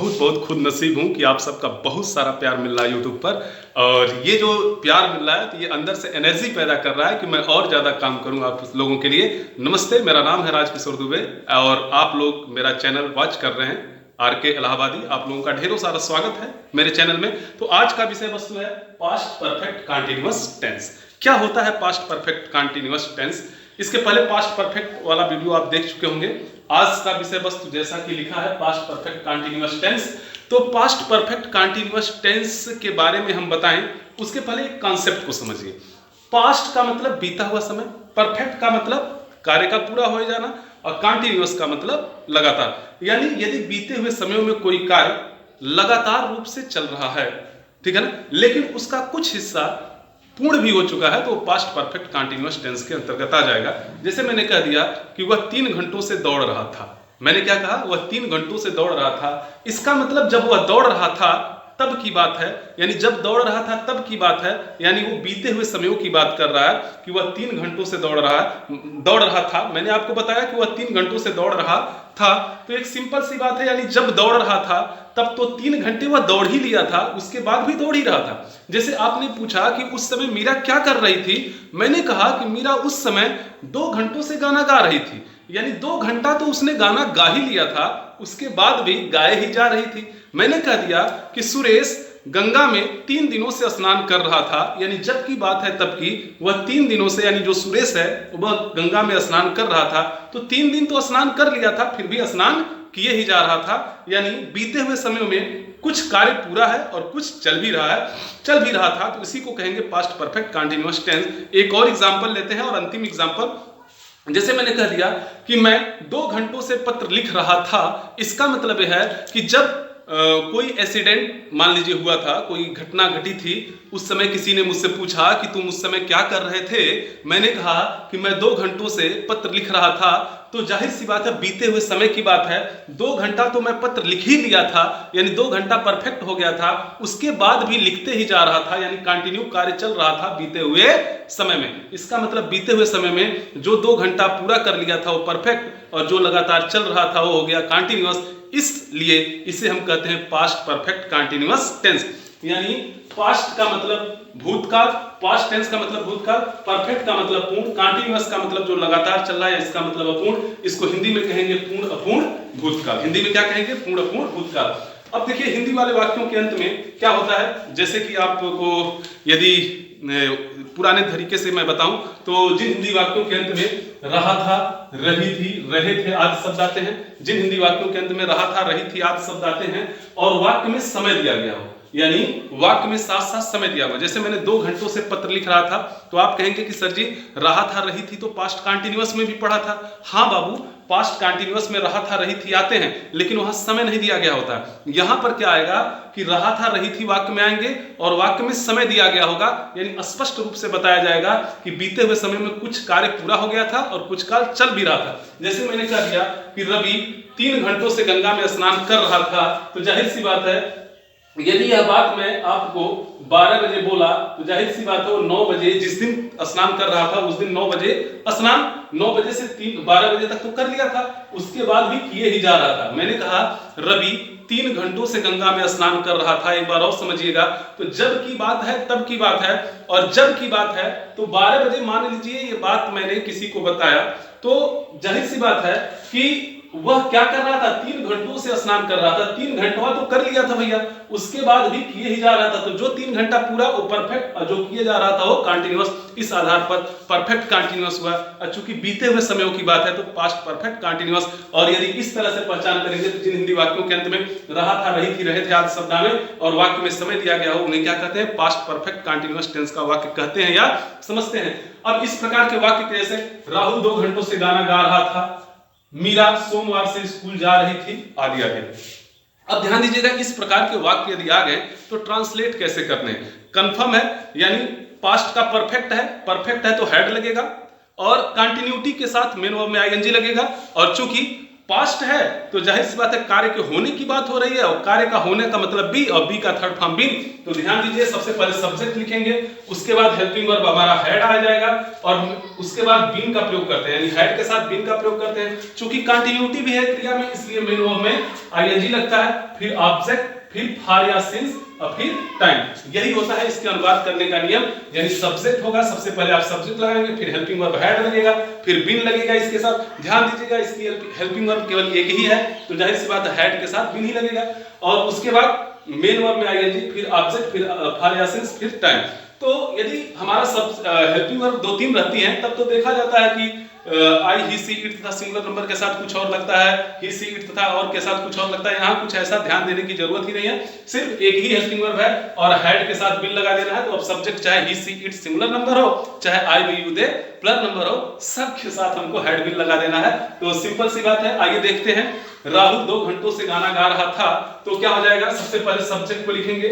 बहुत बहुत खुद नसीब हूँ कि आप सबका बहुत सारा प्यार मिल रहा है यूट्यूब पर। और ये जो प्यार मिल रहा है तो ये अंदर से एनर्जी पैदा कर रहा है कि मैं और ज़्यादा काम करूँ आप लोगों के लिए। नमस्ते, मेरा नाम है राजकिशोर दुबे और आप लोग मेरा चैनल वॉच कर रहे हैं RK इलाहाबादी। आप लोगों का ढेरों सारा स्वागत है मेरे चैनल में। तो आज का विषय वस्तु है पास्ट परफेक्ट कंटीन्यूअस टेंस। क्या होता है पास्ट परफेक्ट कंटीन्यूअस टेंस? इसके पहले पास्ट परफेक्ट वाला वीडियो आप देख चुके होंगे। आज का विषय वस्तु जैसा कि लिखा है पास्ट परफेक्ट कंटीन्यूअस टेंस। तो पास्ट परफेक्ट कंटीन्यूअस टेंस के बारे में हम बताएं उसके पहले एक कॉन्सेप्ट को समझिए। पास्ट का मतलब बीता हुआ समय, परफेक्ट का मतलब कार्य का पूरा हो जाना और कंटीन्यूअस का मतलब लगातार। यानी यदि बीते हुए समयों में कोई कार्य लगातार रूप से चल रहा है, ठीक है ना, लेकिन उसका कुछ हिस्सा पूर्ण भी हो चुका है तो वो पास्ट परफेक्ट कंटीन्यूअस टेंस के अंतर्गत आ जाएगा। जैसे मैंने कह दिया कि वह 3 घंटों से दौड़ रहा था। मैंने क्या कहा? वह 3 घंटों से दौड़ रहा था। इसका मतलब जब वह दौड़ रहा था तब की बात है, यानी जब दौड़ रहा था तब की बात है, यानी वो बीते हुए समयों की बात कर रहा है कि वह 3 घंटों से दौड़ रहा था। मैंने आपको बताया कि वह 3 घंटों से दौड़ रहा था, तो एक सिंपल सी बात है, यानी जब दौड़ रहा था तब तो 3 घंटे वह दौड़ ही लिया था, उसके बाद भी दौड़ ही रहा था। जैसे आपने पूछा कि उस समय मीरा क्या कर रही थी, मैंने कहा कि मीरा उस समय 2 घंटों से गाना गा रही थी, यानी 2 घंटा तो उसने गाना गा ही लिया था, उसके बाद भी गाए ही जा रही थी। मैंने कह दिया कि सुरेश गंगा में 3 दिनों से स्नान कर रहा था, यानी जब की बात है तब की, वह 3 दिनों से, यानी जो सुरेश है वह गंगा में स्नान कर रहा था, तो 3 दिन तो स्नान कर लिया था, फिर भी स्नान किए ही जा रहा था। यानी बीते हुए समय में कुछ कार्य पूरा है और कुछ चल भी रहा था, तो इसी को कहेंगे पास्ट परफेक्ट कंटीन्यूअस टेंस। एक और एग्जांपल लेते हैं और अंतिम एग्जांपल, जैसे मैंने कह दिया कि मैं 2 घंटों से पत्र लिख रहा था। इसका मतलब यह है कि जब कोई एक्सीडेंट मान लीजिए हुआ था, कोई घटना घटी थी, उस समय किसी ने मुझसे पूछा कि तुम उस समय क्या कर रहे थे। मैंने कहा कि मैं 2 घंटों से पत्र लिख रहा था, तो जाहिर सी बात है बीते हुए समय की बात है। 2 घंटा तो मैं पत्र लिख ही लिया था, यानी 2 घंटा परफेक्ट हो गया था, उसके बाद भी लिखते ही जा रहा था, यानी कंटिन्यू कार्य चल रहा था बीते हुए समय में। इसका मतलब बीते हुए समय में जो 2 घंटा पूरा कर लिया था वो परफेक्ट, और जो लगातार चल रहा था वो हो गया कंटिन्यूअस। इसलिए इसे हम कहते हैं पास्ट परफेक्ट कंटीन्यूअस टेंस। यानी पास्ट का मतलब भूतकाल, पास्ट टेंस का मतलब भूतकाल, परफेक्ट का मतलब पूर्ण, कंटीन्यूअस का मतलब जो लगातार चल रहा है, इसका मतलब अपूर्ण। इसको हिंदी में कहेंगे पूर्ण अपूर्ण भूतकाल। हिंदी में क्या कहेंगे? पूर्ण अपूर्ण भूतकाल। अब देखिए हिंदी वाले वाक्यों के अंत में क्या होता है, जैसे कि आपको यदि पुराने तरीके से मैं बताऊं तो जिन हिंदी वाक्यों के अंत में रहा था, रही थी, रहे थे आदि शब्द आते हैं, जिन हिंदी वाक्यों के अंत में रहा था, रही थी आदि शब्द आते हैं, और वाक्य में समय दिया गया हो, यानी वाक्य में साथ साथ समय दिया हुआ। जैसे मैंने 2 घंटों से पत्र लिख रहा था, तो आप कहेंगे कि सर जी रहा था, रही थी तो पास्ट कंटीन्यूअस में भी पढ़ा था। हाँ बाबू, पास्ट कंटीन्यूअस में रहा था, रही थी आते हैं, लेकिन वहां समय नहीं दिया गया होता। यहां पर क्या आएगा कि रहा था, रही थी वाक्य में आएंगे और वाक्य में समय दिया गया होगा, यानी स्पष्ट रूप से बताया जाएगा कि बीते हुए समय में कुछ कार्य पूरा हो गया था और कुछ काल चल भी रहा था। जैसे मैंने कह दिया कि रवि 3 घंटों से गंगा में स्नान कर रहा था, तो जाहिर सी बात है यदि यह बात मैं आपको 12 बजे बोला तो जाहिर सी बात है वो 9 बजे जिस दिन स्नान कर रहा था उस दिन 9 बजे स्नान 9 बजे से 12 बजे तक तो कर लिया था, उसके बाद भी किए ही जा रहा था। मैंने कहा रवि 3 घंटों से गंगा में स्नान कर रहा था। एक बार और समझिएगा, तो जब की बात है तब की बात है, और जब की बात है तो 12 बजे मान लीजिए ये बात मैंने किसी को बताया, तो जाहिर सी बात है कि वह क्या कर रहा था? 3 घंटों से स्नान कर रहा था। 3 घंटा तो कर लिया था भैया, उसके बाद भी किए ही जा रहा था, तो जो 3 घंटा पूरा वो परफेक्ट, और जो किए जा रहा था वो कंटीन्यूअस। इस आधार पर परफेक्ट कंटीन्यूअस हुआ, और चूंकि बीते हुए समयों की बात है तो पास्ट परफेक्ट कंटीन्यूअस। और यदि इस तरह से पहचान करेंगे तो जिन हिंदी वाक्यों के अंत में रहा था, रही थी, रहे थे आदि शब्द में और वाक्य में समय दिया गया हो, उन्हें क्या कहते हैं? पास्ट परफेक्ट कंटीन्यूअस टेंस का वाक्य कहते हैं या समझते हैं। अब इस प्रकार के वाक्य जैसे राहुल 2 घंटों से गाना गा रहा था, मीरा सोमवार से स्कूल जा रही थी, आदि आदि। अब ध्यान दीजिएगा, इस प्रकार के वाक्य यदि आ गए तो ट्रांसलेट कैसे करने हैं? कंफर्म है, यानी पास्ट का परफेक्ट है तो हेड लगेगा और कंटिन्यूटी के साथ मेन वर्ब में आईएनजी लगेगा, और चूंकि पास्ट है तो जाहिर सी बात है कार्य के होने की बात हो रही है, और कार्य का होने का मतलब बी और बी का थर्ड फॉर्म बीन। तो ध्यान दीजिए, सबसे पहले सब्जेक्ट लिखेंगे, उसके बाद हेल्पिंग वर्ब हमारा हैड आ जाएगा, और उसके बाद बीन का प्रयोग करते हैं, यानी हैड के साथ बीन का प्रयोग करते हैं। चूंकि कंटिन्यूटी भी है क्रिया में, इसलिए मेन वर्ब में आईएनजी लगता है, फिर ऑब्जेक्ट, फिर फॉर या सिंस, और फिर टाइम। यही होता है इसके अनुवाद करने का नियम। यानी सब्जेक्ट होगा, सबसे पहले आप सब्जेक्ट लगाएंगे, फिर हेल्पिंग वर्ब हैड लगेगा, फिर बीन लगेगा इसके साथ। ध्यान दीजिएगा, इसकी हेल्पिंग वर्ब केवल एक ही है, तो जाहिर सी बात है हैड के साथ बीन ही लगेगा, और उसके बाद मेन वर्ब में आईएनजी, फिर ऑब्जेक्ट, फिर फॉर या सिंस, फिर टाइम। तो यदि हमारा सब हेल्पिंग वर्ब 2-3 रहती हैं, तब तो देखा जाता है कि आई, ही, सी, इट तथा सिंगुलर नंबर के साथ कुछ और लगता है, ही, सी, इट तथा और के साथ कुछ और लगता है। यहाँ कुछ ऐसा ध्यान देने की जरूरत ही नहीं है, सिर्फ एक ही हेल्पिंग वर्ब है और हैड के साथ बिन लगा देना है। तो अब सब्जेक्ट चाहे he, she, it singular number हो, चाहे I, we, you, they plural number हो, सब के साथ हमको हैड बिन लगा देना है। तो सिंपल सी बात है। आइए देखते हैं, राहुल 2 घंटों से गाना गा रहा था, तो क्या हो जाएगा? सबसे पहले सब्जेक्ट को लिखेंगे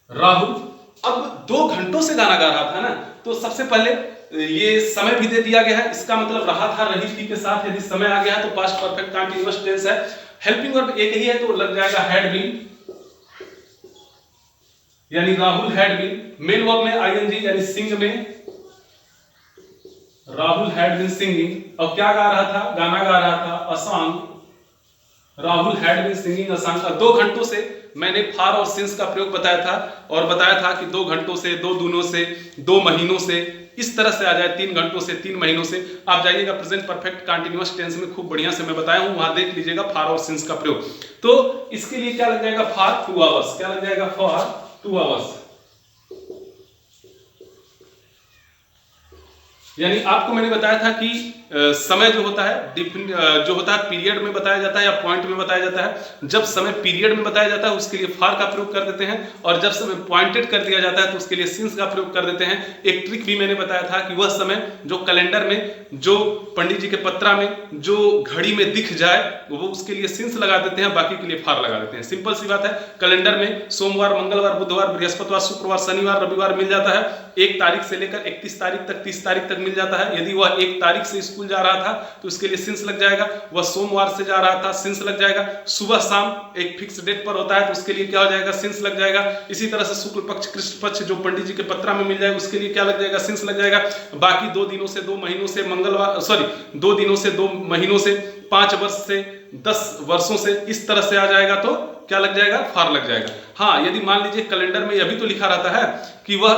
राहुल। अब 2 घंटों से गाना गा रहा था ना, तो सबसे पहले ये समय भी दे दिया गया है, इसका मतलब रहा था, रही थी के साथ यदि समय आ गया है तो पास्ट परफेक्ट कंटीन्यूअस टेंस है। हेल्पिंग वर्ब एक ही है तो लग जाएगा हैड बीन, यानी Rahul had been. Main verb में आईएनजी, यानी सिंग में राहुल हैड बीन सिंगिंग। और क्या गा रहा था? गाना गा रहा था, a song. Rahul had been singing a song. 2 घंटों से मैंने फॉर और सिंस का प्रयोग बताया था, और बताया था कि 2 घंटों से, 2 दिनों से, 2 महीनों से, इस तरह से आ जाए, 3 घंटों से, 3 महीनों से। आप जाइएगा प्रेजेंट परफेक्ट कंटीन्यूअस टेंस में, खूब बढ़िया से मैं बताया हूं, वहां देख लीजिएगा फॉर और सिंस का प्रयोग। तो इसके लिए क्या लग जाएगा? For 2 hours. क्या लग जाएगा? For 2 hours. यानी आपको मैंने बताया था कि समय जो होता है जो होता है पीरियड में बताया जाता है या पॉइंट में बताया जाता है। जब समय पीरियड में बताया जाता है उसके लिए फॉर का प्रयोग कर देते हैं, और जब समय पॉइंटेड कर दिया जाता है तो उसके लिए सिंस का प्रयोग कर देते हैं। एक ट्रिक भी मैंने बताया था कि वह समय जो कैलेंडर में, जो पंडित जी के पत्रा में, जो घड़ी में दिख जाए, वो उसके लिए सिंस लगा देते हैं, बाकी के लिए फॉर लगा देते हैं। सिंपल सी बात है। कैलेंडर में सोमवार, मंगलवार, बुधवार, बृहस्पतिवार, शुक्रवार, शनिवार, रविवार मिल जाता है। 1 तारीख से लेकर 31 तारीख तक, 30 तारीख तक मिल जाता है। यदि वह 1 तारीख से स्कूल जा रहा था तो उसके लिए सिंस लग जाएगा। वह सोमवार से जा रहा था, सिंस लग जाएगा। सुबह शाम एक फिक्स डेट पर होता है तो उसके लिए क्या हो जाएगा? सिंस लग जाएगा। इसी तरह से शुक्ल पक्ष, कृष्ण पक्ष जो पंडित जी के पत्रा में मिल जाए उसके लिए क्या लग जाएगा? सिंस लग जाएगा। बाकी 2 दिनों से, 2 महीनों से, 2 दिनों से, 2 महीनों से, 5 वर्ष से, 10 वर्षों से, इस तरह से आ जाएगा तो क्या लग जाएगा? फॉर लग जाएगा। हाँ, यदि मान लीजिए कैलेंडर में अभी तो लिखा रहता है कि वह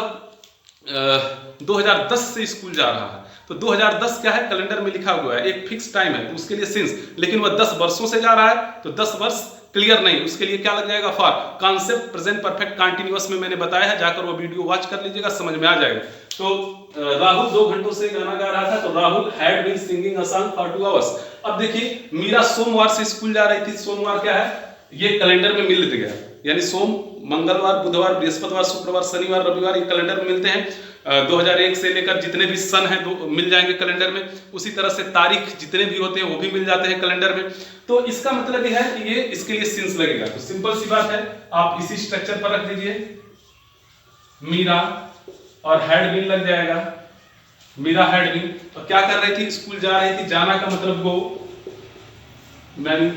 2010 से स्कूल जा रहा है, तो 2010 क्या है? कैलेंडर में लिखा हुआ है, एक फिक्स टाइम है, तो उसके लिए सिंस। लेकिन वह 10 वर्षों से जा रहा है तो 10 वर्ष क्लियर नहीं, उसके लिए क्या लग जाएगा? For. Concept present perfect continuous में मैंने बताया है, जाकर वो वीडियो वॉच कर लीजिएगा, समझ में आ जाएगा। तो राहुल 2 घंटों से गाना गा रहा था, तो Rahul had been singing a song for 2 hours. अब देखिए, मीरा सोमवार से स्कूल जा रही थी। सोमवार क्या है? ये कैलेंडर में मिल गया, यानी सोम, मंगलवार, बुधवार, बृहस्पतिवार, शुक्रवार, शनिवार, रविवार, ये कैलेंडर में मिलते हैं। 2001 से लेकर जितने भी सन हैं मिल जाएंगे कैलेंडर में। उसी तरह से तारीख जितने भी होते हैं वो भी मिल जाते हैं कैलेंडर में। तो इसका मतलब यह है कि ये इसके लिए सिंस लगेगा। तो सिंपल सी बात है, आप इसी स्ट्रक्चर पर रख दीजिए, मीरा और हैड बीन लग जाएगा। मीरा हैड बीन, और क्या कर रही थी? स्कूल जा रही थी। जाना का मतलब go.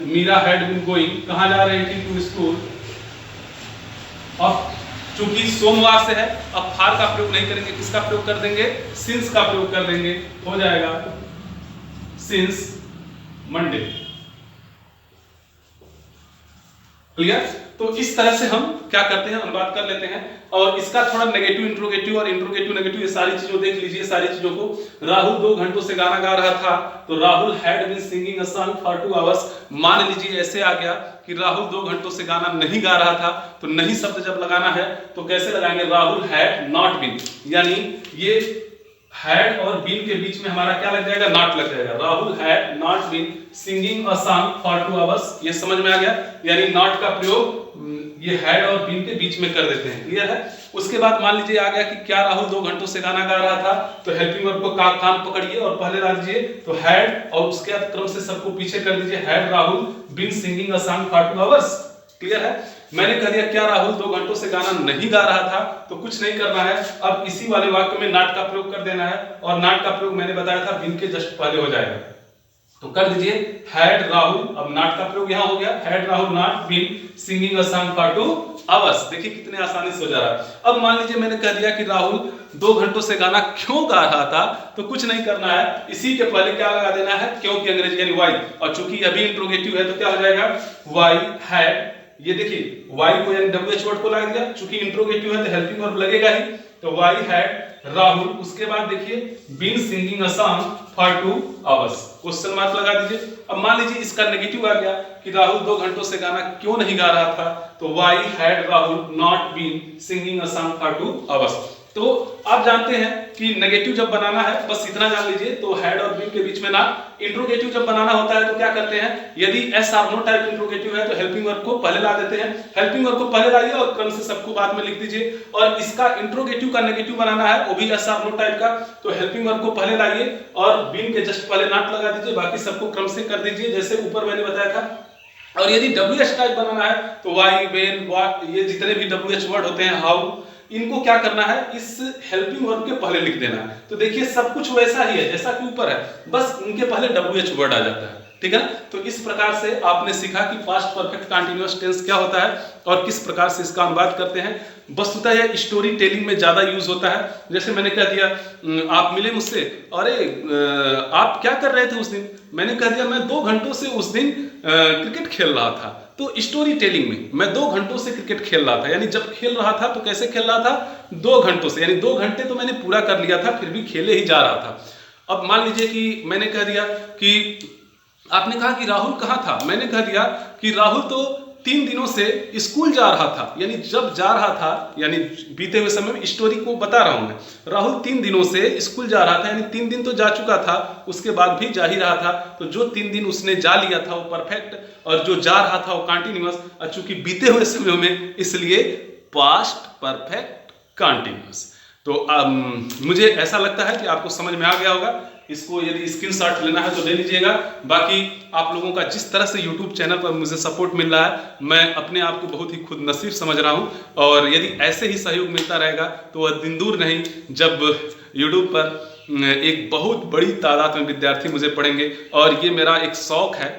Meera had been going, कहां जा रही थी? To school. अब चूंकि सोमवार से है, अब फार का प्रयोग नहीं करेंगे, किसका प्रयोग कर देंगे? सिंस का प्रयोग कर देंगे। हो जाएगा सिंस मंडे। क्लियर? तो इस तरह से हम क्या करते हैं? अनुवाद कर लेते हैं। और इसका थोड़ा नेगेटिव इंट्रोगेटिव और इंट्रोगेटिव नेगेटिव, ये सारी चीजों देख लीजिए, सारी चीजों को। राहुल 2 घंटों से गाना गा रहा था, तो Rahul had been singing a song for 2 hours. मान लीजिए ऐसे आ गया कि राहुल 2 घंटों से गाना नहीं गा रहा था, तो नहीं शब्द जब लगाना है तो कैसे लगाएंगे? राहुल हैड नॉट बीन, यानी ये हैड और बीन के बीच में हमारा क्या लग जाएगा? नॉट लग जाएगा। Rahul had not been singing a song for 2 hours. ये समझ में आ गया? यानी नॉट का प्रयोग ये हैड और बीन के बीच में कर देते हैं। क्लियर है? उसके बाद मान लीजिए आ गया कि क्या राहुल 2 घंटों से गाना गा रहा था, तो हेल्पिंग वर्ब को कान पकड़िए और पहले ला दीजिए, तो हैड, और उसके बाद क्रम से सबको पीछे कर दीजिए। Had Rahul been singing a song for 2 hours. Clear है? मैंने कह दिया क्या राहुल 2 घंटों से गाना नहीं गा रहा था, तो कुछ नहीं करना है। अब इसी वाले वाक्य में नॉट का प्रयोग कर देना है, और नॉट का प्रयोग मैंने बताया था बीन के जस्ट पहले हो जाएगा। तो कर दीजिए हैड राहुल, अब नॉट का प्रयोग यहां हो गया, had Rahul not been singing a song for 2 hours. देखिए कितने आसानी से हो जा रहा है। अब मान लीजिए मैंने कह दिया कि राहुल 2 घंटों से गाना क्यों गा रहा था, तो कुछ नहीं करना है, इसी के पहले क्या लगा देना है, क्योंकि अंग्रेजी यानी वाई, और चूंकि अभी इंट्रोगेटिव है तो क्या हो जाएगा, वाई हैड, ये देखिए वाई को यानी WH वर्ड को लगा दिया, चूंकि इंट्रोगेटिव है तो हेल्पिंग वर्ब लगेगा ही, तो वाई हैड राहुल, उसके बाद देखिए been singing a song for 2 hours, question mark लगा दीजिए। अब मान लीजिए इसका नेगेटिव आ गया कि राहुल 2 घंटों से गाना क्यों नहीं गा रहा था, तो why had Rahul not been singing a song for 2 hours. तो आप जानते हैं कि नेगेटिव जब बनाना है, बस इतना जान लीजिए, तो हैड और बीन के बीच में ना, इंट्रोगेटिव जब बनाना होता है तो क्या करते हैं, यदि yes or no type interrogative है तो हेल्पिंग वर्ब को पहले ला देते हैं, हेल्पिंग वर्ब को पहले लाइए और क्रम से सबको बाद में लिख दीजिए। और इसका इंट्रोगेटिव का नेगेटिव बनाना है, वो भी एस आर नो टाइप का, तो हेल्पिंग वर्ब को पहले लाइए और बीन के जस्ट पहले नॉट लगा दीजिए, बाकी सबको क्रम से कर दीजिए जैसे ऊपर मैंने बताया था। और यदि WH टाइप बनाना है तो वाई, वेन, व्हाट, ये जितने भी WH वर्ड होते हैं, हाउ, इनको क्या करना है, इस हेल्पिंग वर्ब के पहले लिख देना है। तो देखिए सब कुछ वैसा ही है जैसा कि ऊपर है, बस उनके पहले WH वर्ड आ जाता है, ठीक है। तो इस प्रकार से आपने सीखा कि पास्ट परफेक्ट कंटीन्यूअस टेंस क्या होता है और किस प्रकार से इसका अनुवाद करते हैं। वस्तुतः यह स्टोरी टेलिंग में ज्यादा यूज होता है। जैसे मैंने कह दिया, आप मिले मुझसे, अरे आप क्या कर रहे थे उस दिन, मैंने कह दिया मैं 2 घंटों से उस दिन क्रिकेट खेल रहा था। तो स्टोरी टेलिंग में मैं 2 घंटों से क्रिकेट खेल रहा था, यानी जब खेल रहा था तो कैसे खेल रहा था, 2 घंटों से, यानी 2 घंटे तो मैंने पूरा कर लिया था, फिर भी खेले ही जा रहा था। अब मान लीजिए कि मैंने कह दिया कि आपने कहा कि राहुल कहाँ था, मैंने कह दिया कि राहुल तो 3 दिनों से स्कूल जा रहा था, यानी जब जा रहा था, यानी बीते हुए समय में, स्टोरी को बता रहा हूं मैं। राहुल 3 दिनों से स्कूल जा रहा था, यानी 3 दिन तो जा चुका था, उसके बाद भी जा ही रहा था। तो जो 3 दिन उसने जा लिया था वो परफेक्ट, और जो जा रहा था वो कंटिन्यूअस, और चूंकि बीते हुए समय में इसलिए पास्ट परफेक्ट कंटिन्यूअस। तो मुझे ऐसा लगता है कि आपको समझ में आ गया होगा। इसको यदि स्क्रीनशॉट लेना है तो ले लीजिएगा। बाकी आप लोगों का जिस तरह से YouTube चैनल पर मुझे सपोर्ट मिल रहा है, मैं अपने आप को बहुत ही खुद नसीब समझ रहा हूं, और यदि ऐसे ही सहयोग मिलता रहेगा तो वह दिन दूर नहीं जब YouTube पर एक बहुत बड़ी तादाद में विद्यार्थी मुझे पढ़ेंगे। और ये मेरा एक शौक है